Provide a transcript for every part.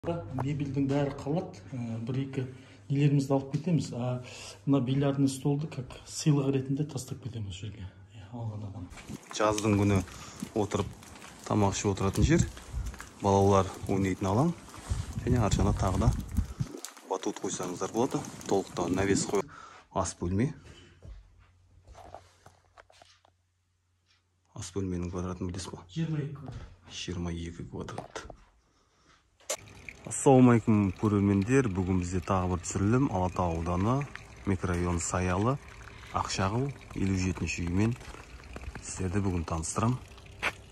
Мебельдің бәрі қалады, бір-екі нелерімізді алып кетеміз. Мына бильярдный столды как сыйлық ретінде тастап кетеміз жерге. Алған адам. Жаздың күні отырып тамақ ішіп отыратын жер, балалар ойнайтын алаң, және аржағына тағы да батут қойсаңыздар болады. Толықтан навес қой. Ас бөлме. Ас бөлменің квадратын білесіз ба? 22 квадрат. 22 квадрат. Ассалаумалейкум көрермендер, бүгін бізде тағы бір түсірілім. Алатау ауданы, микрорайон Саялы, Ақшағыл 57-ші үймен сіздерді бүгін таныстырам.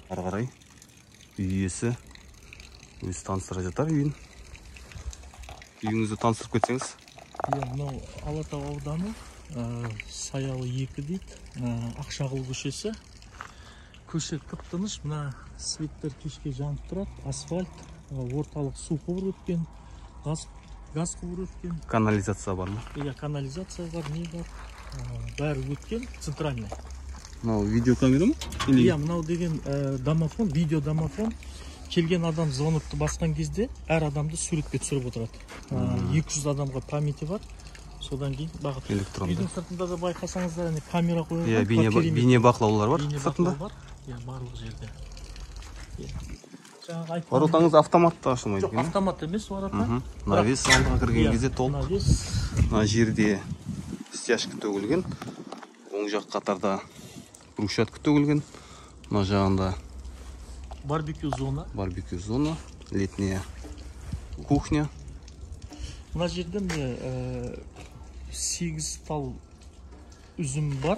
Ары қарай үй иесі өзі таныстыра жатар үйін. Үйіңізді таныстырып кетсеңіз. Мынау Алатау ауданы, Саялы 2 дейді, Ақшағыл көшесі. Көше тып-тыныш, мына светтер кешке жанып тұрады, асфальт, орталық су құбыр өткен, газ құбыр өткен. Канализация бар ма? Иә, канализация бар, не бар, бәрі өткен, центральный. Мынау видеокамера ма? Иә, мынау деген домофон, видео домофон. Келген адам звонокты басқан кезде әр адамды суретке түсіріп отырады. 200 адамға памяти бар. Содан кейін бағыт. Электронды. Үйдің сыртында да байқасаңыздар, камера қойылған. Иә, бейне бақылаулар бар сыртында. Иә, барлық жерде. Воротаңыз автоматта ашылмайды екен? Жоқ, автомат емес воротта. Навес алдыға кірген кезде толық. Навес. Мына жерде стяжка төгілген. Оң жақ қатарда брусчатка төгілген. Мына жағында барбекю зона, летняя кухня. Мына жерде 8 тал üzüm бар,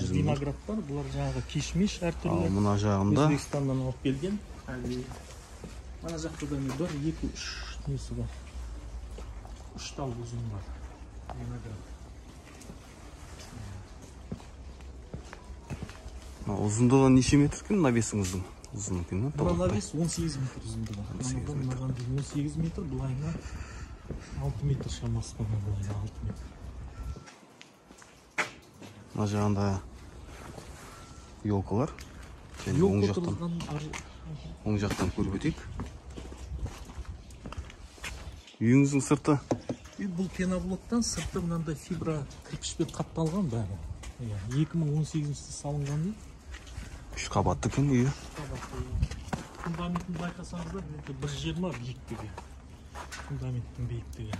виноград бар. Бұлар жаңағы кишмиш әртүрлі. Мына жағында Өзбекстаннан алып келген. Мына жақта да 1, 2, 3 несі бар. 3 тал üzüm бар. Виноград. Ұзындығы неше метр екен навесіңіздің? Ұзын екен, Бұл навес 18 метр ұзындығы. 18 метр, бұлайына 6 метр шамасы бар, бұлайына 6 метр. Мына жағында елкалар. Оң жақтан көріп өтейік. Үйіңіздің сырты? Бұл пеноблоктан сырты мынандай фибра кірпішпен қапталған бәрі. 2018-те салынған үй. 3 қабатты екен үйі. Фундаментін байқасаңыздар, 1,20 биіктігі. Фундаменттің биіктігі.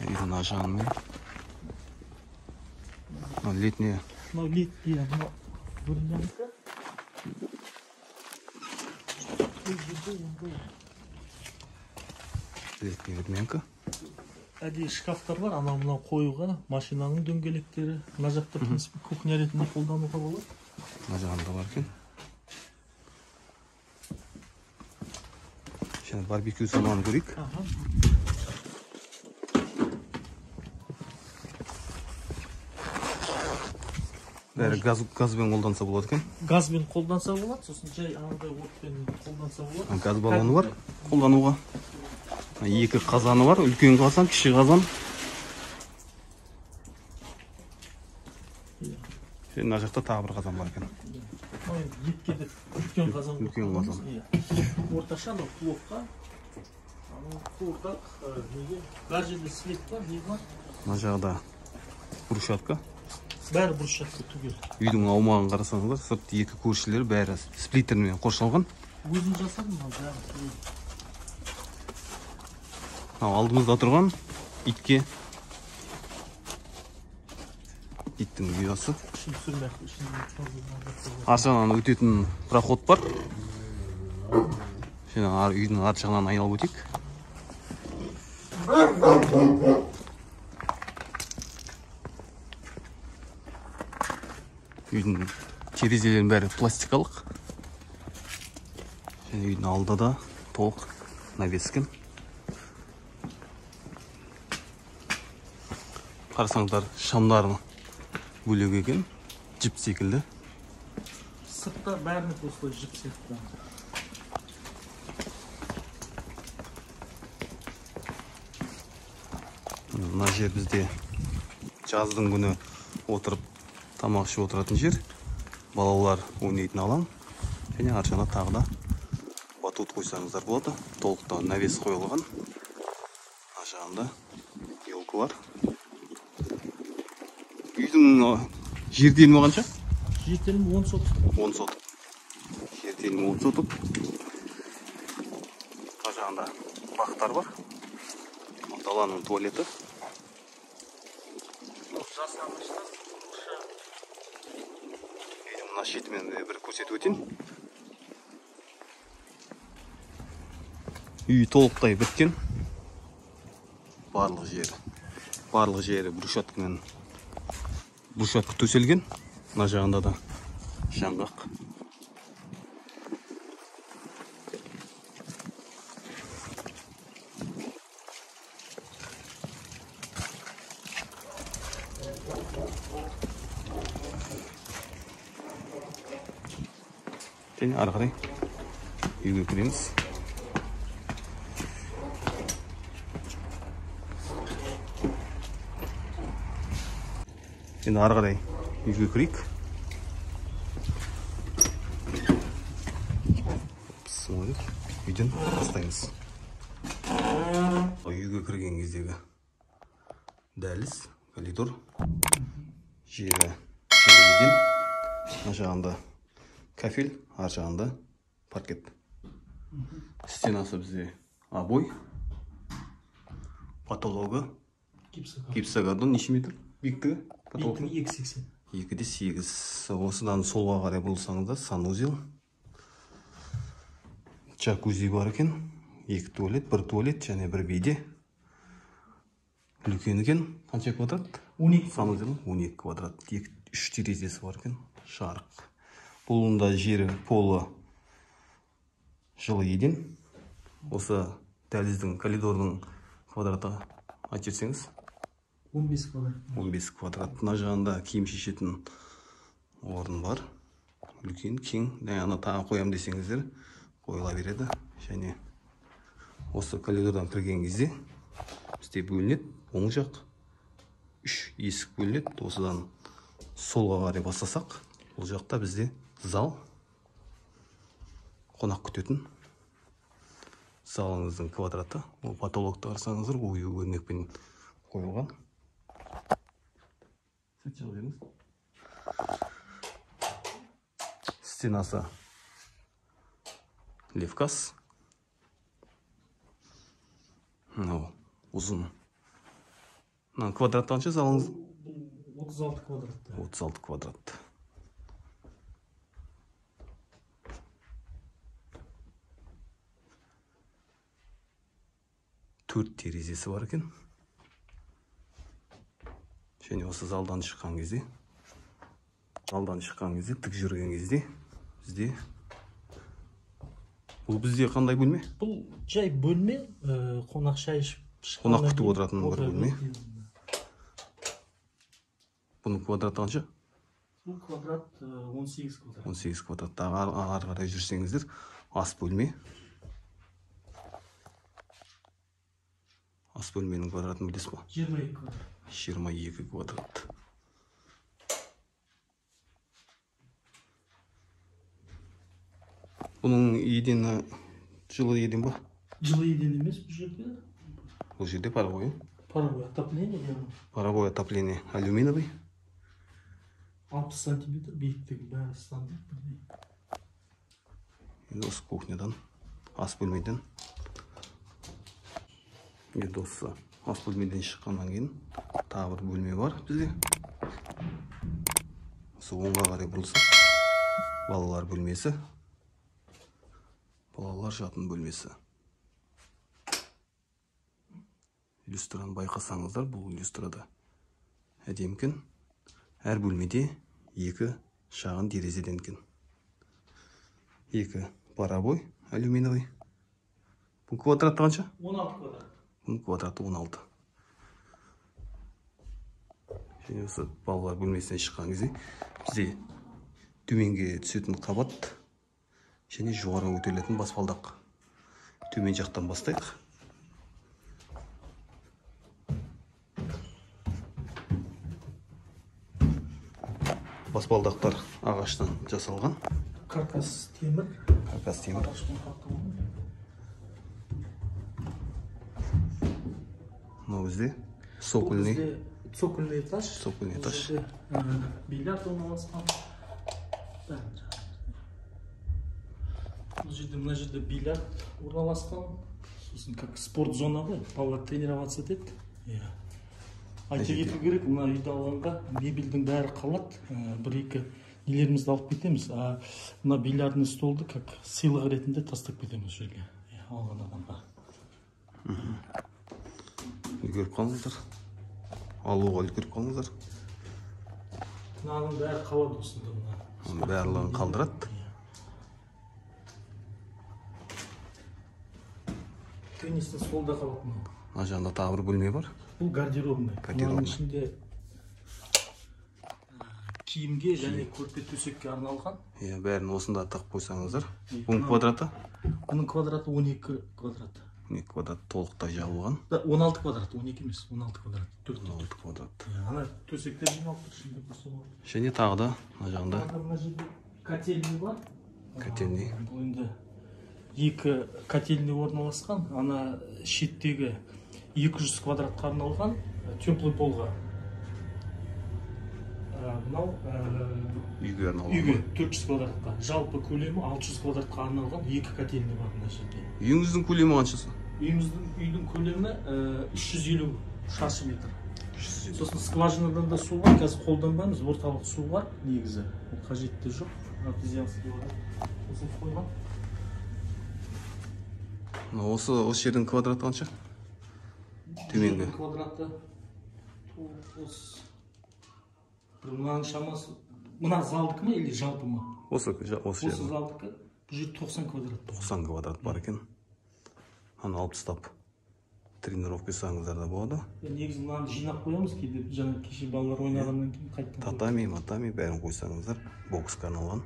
Үйдің ажағымен. Летняя. Мынау летняя, мынау бөлмеңкі. Летняя бөлмеңкі. Әдейі шкафтар бар, анау-мынау қоюға, машинаның дөңгелектері. Мына жақта принципі кухня ретінде қолдануға болады. Мына жағында бар екен. Şimdi barbekü zamanı görük. Бәрі газбен қолданса болады екен? Газбен қолданса болады, сосын жай аңдай отпен қолданса болады. Газ баллоны бар қолдануға. 2 қазаны бар, үлкен қазан, кіші қазан. Мына жақта тағы бір қазан бар екен. Етке де үлкен қазан. Үлкен қазан. Орташа пловқа. Қуырдақ, бар жерде свет бар, не бар? Мына жағда брусчатка. Бәрі брусчатка түгел. Үйдің аумағын қарасаңыздар, сырт 2 көршілері бәрі сплиттермен қоршалған. Өзін жасадым бәрі. Алдымызда тұрған итке. Иттің ұясы. Аржағынан өтетін проход бар. Үйдің арт жағынан айналып өтейік. Үйдің терезелерінің бәрі пластикалық. Үйдің алды да толық навескен. Қарасаңдар шамдарын бөлек екен, жіп секілді. Сыртта бәріне осылай жіп секілді. Мына жер бізде жаздың күні отырып тамақ ішіп отыратын жер. Балалар ойнайтын алаң. Және аржағына тағы да батут қойсаңыздар болады. Толықтан навес қойылған. Ашағында елкалар. Үйдің жер телімі қанша? Жер телімі 10 сотық. 10 сотық. Жер телімі 10 сотық. Ашағында бақтар бар. Даланың туалеті. Мына шетімен бір көрсетіп өтейін. Үй толықтай біткен. Барлық жері брусчатка төселген. Мына жағында да жаңғақ. Және ары қарай үйге кіреміз. Енді ары қарай үйге кірейік. Үйден бастаймыз. Үйге кірген кездегі дәліз, коридор, жері еден, мына жағында кафель, ар жағында паркет. Стенасы бізде обой, потологы, гипсокартон. Неше метр биіктігі? Биіктігі 2,80. 2,8. Осыдан солға қарай бұрылсаңыздар санузел, джакузи бар екен. 2 туалет, 1 туалет және 1 биде. Үлкен екен. Қанша квадрат? 12. Санузел 12 квадрат. 3 терезесі бар екен. Жарық. Бұлында жері полы жылы еден. Осы дәліздің, коридордың квадраты айтып жіберсеңіз? 15 квадрат. 15 квадрат. Мына жағында киім шешетін орын бар. Үлкен, кең. Ана тағы қоям десеңіздер, қойыла береді. Және осы коридордан кірген кезде бізде бөлінеді. Оң жақ 3 есік бөлінеді. Осыдан солға қарай бастасақ, бұл жақта бізде зал, қонақ күтетін залыңыздың квадраты. Ол потолокты қарасаңыздар, ою өрнекпен қойылған. Стенасы левкас. Ұзын. Квадрат қанша залыңыз? 36 квадрат. 36 квадрат. Төрт терезесі бар екен. Және осы залдан шыққан кезде, тік жүрген кезде, бұл бізде қандай бөлме? Бұл жай бөлме, қонақ шай ішіп, қонақ күтіп отыратын бір бөлме. Бұның квадраты қанша? Бұл квадрат 18 квадрат. 18 квадрат. Ары қарай жүрсеңіздер, ас бөлме. Ас бөлменің квадратын білесіз ба? 22 квадрат. 22 квадрат. Бұның едені жылы еден ба? Жылы еден емес бұл жерде. Бұл жерде паровой. Паровой отопление. Паровой отопление алюминовый. 60 сантиметр биіктігі бәрі стандарт бірдей. Енді осы кухнядан, ас бөлмеден. Енді осы ас бөлмеден шыққаннан кейін тағы бір бөлме бар бізде. Осы оңға қарай бұрылсақ, балалар бөлмесі, балалар жатын бөлмесі. Люстраны байқасаңыздар, бұл люстрада әдемкен. Әр бөлмеде 2 шағын терезеден екен. 2 паровой алюминовый. Бұл квадраты қанша? 16 квадрат. Бұның квадраты 16. Және осы балалар бөлмесінен шыққан кезде бізде төменге түсетін қабат және жоғары көтерілетін баспалдақ. Төмен жақтан бастайық. Баспалдақтар ағаштан жасалған. Каркас темір. Каркас темір. мынау бізде Бұл цокольный. бізде цокольный этаж. Цокольный этаж. Бұл жерде, бильярд орналасқан. Бұл жерде, мына жерде бильярд орналасқан. Сосын как спорт зона ғой, балалар тренироваться етеді. Айта кету керек, мына үйді алғанға мебельдің бәрі қалады. Бір-екі нелерімізді алып кетеміз. Мына бильярдный столды как сыйлық ретінде тастап кетеміз жерге. Алған адамға. Үлгеріп қалыңыздар. Алуға үлгеріп қалыңыздар. Мынаның бәрі қалады осында. Барлығын қалдырады. Теннистің солда қалады мынау. Мына жағында тағы бір бөлме бар. Бұл гардеробный. Мынаның ішінде киімге және көрпе төсекке арналған. Бәрін осында тығып қойсаңыздар. Бұның квадраты? Бұның квадраты 12 квадрат. 12 квадрат толықтай жабылған. 16 квадрат, 12 емес, 16 квадрат. 16 квадрат. Ана төсектер жиналып тұр ішінде болса. Және тағы да мына жағында Мына жерде котельный бар. Котельный. Бұл енді екі котельный орналасқан. Ана шеттегі 200 квадратқа арналған теплый полға. Мынау үйге арналған. Үйге 400 квадратқа. Жалпы көлемі 600 квадратқа арналған екі котельный бар мына жерде. Үйіңіздің көлемі қаншасы? Үйдің көлемі 350 шаршы метр. Сосын скважинадан да су бар, қазір қолданбаймыз, орталық су бар негізі. Ол қажетті жоқ. Артезианский бар. Осыны қойған. Осы жердің квадраты қанша? Төменгі. Квадраты мынаның шамасы. Мына залдікі ме или жалпы ма? Осы жердің. Осы залдікі. Бұл жер 90 квадрат. 90 квадрат бар екен. Аны алып тастап тренировка жасаңыздар да болады. Негізі мынаны жинап қоямыз кейде, жаңа кеше балалар ойнағаннан кейін қайттан. Татами бәрін қойсаңыздар, боксқа арналған.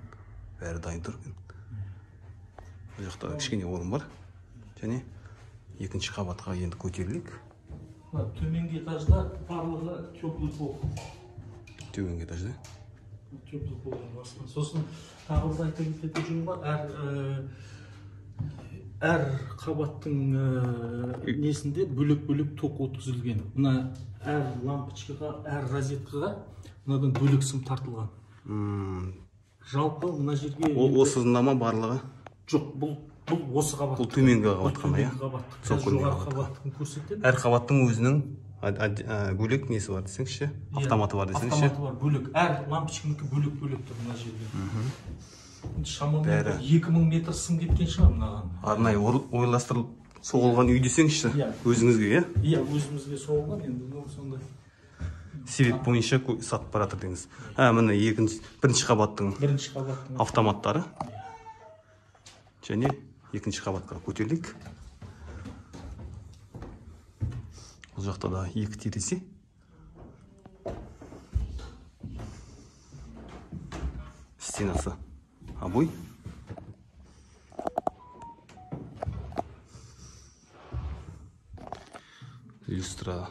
Бәрі дайын тұр екен. Бұл жақта кішкене орын бар. Және екінші қабатқа енді көтерілейік. Төменгі этажда барлығы теплый пол. Төменгі этажда? Теплый пол. Сосын тағы бір айта кететін жөн бар. Әр қабаттың несінде бөлек-бөлек ток өткізілген. Мына әр лампочкаға, әр розеткаға мынадан бөлек сым тартылған. Жалпы мына жерге... Ол осында ма барлығы? Жоқ, бұл осы қабат. Бұл төменгі қабат қана, я? Жоғары қабаттың көрсетеді. Әр қабаттың өзінің бөлек несі бар десеңізші? Автоматы бар десеңізші? Автоматы бар, бөлек. Әр лампочканікі бөлек-бөлек тұр мына жерде. Шамамен 2000 метр сым кеткен шығар мынаған. Арнайы ойластырылып соғылған үй десеңізші? Өзіңізге, я? Иә, өзімізге соғылған, енді сондай. Себеп бойынша сатып баратыр деңіз. Міне бірінші қабаттың автоматтары. Және екінші қабатқа көтерілейік. Бұл жақта да екі терезе. Стенасы обой. Люстра.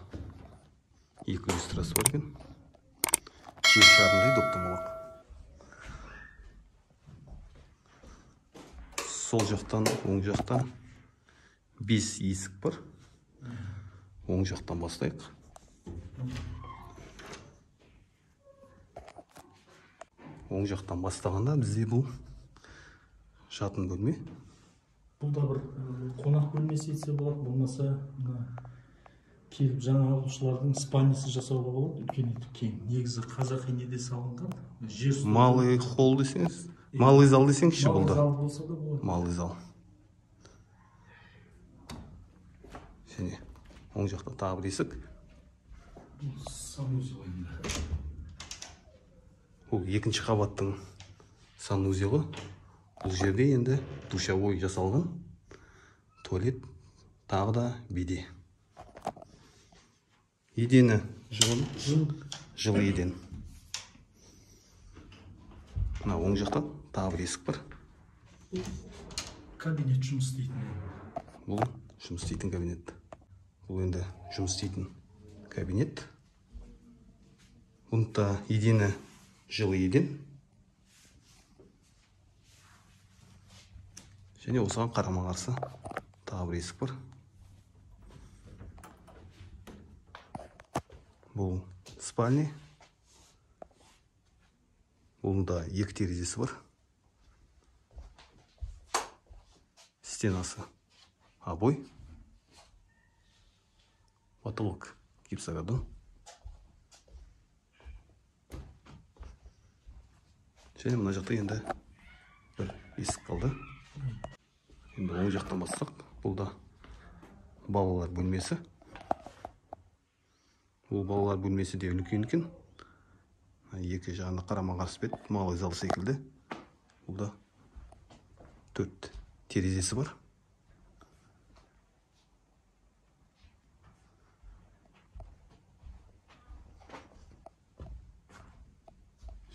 Екі люстрасы бар екен. Жер шарындай доптамалық. Сол жақтан, оң жақтан 5 есік бар. Оң жақтан бастайық. Оң жақтан бастағанда бізде бұл жатын бөлме. Бұл да бір қонақ бөлмесі етсе болады, болмаса келіп жаңа алушылардың спальнясы жасауға болады, үлкен етіп кең. Негізі қазақи неде салынған. Малый холл десеңіз, малый зал десеңізші бұл да. Малый зал болса да болады. Малый зал. Және оң жақта тағы бір есік. Санузел енді. Бұл екінші қабаттың санузелі. Бұл жерде енді душевой жасалған. Туалет, тағы да биде. Едені жылы еден. Мына оң жақта тағы бір есік бар. Кабинет жұмыс істейтін. Бұл жұмыс істейтін кабинет. Бұл енді жұмыс істейтін кабинет. Бұнда едені жылы еден. Және осыған қарама қарсы тағы бір есік бар. Бұл спальня. Бұнда 2 терезесі бар. Стенасы обой. Потолок гипсокартон. Және мына жақта енді бір есік қалды. Енді оң жақтан бастасақ, бұл да балалар бөлмесі. Бұл балалар бөлмесі де үлкен екен. Екі жағында қарама-қарсы бет, малый зал секілді. Бұл да 4 терезесі бар.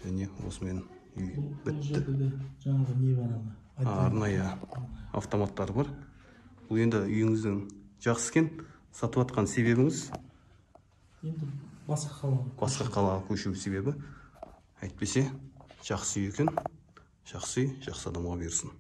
Және осымен үй бітті. Жаңағы не бар ана? Арнайы автоматтар бар. Бұл енді үйіңіздің жақсы екен. Сатып атқан себебіңіз? Енді басқа қалаға көшу себебі. Әйтпесе жақсы үй екен. Жақсы үй, жақсы адамға берсін.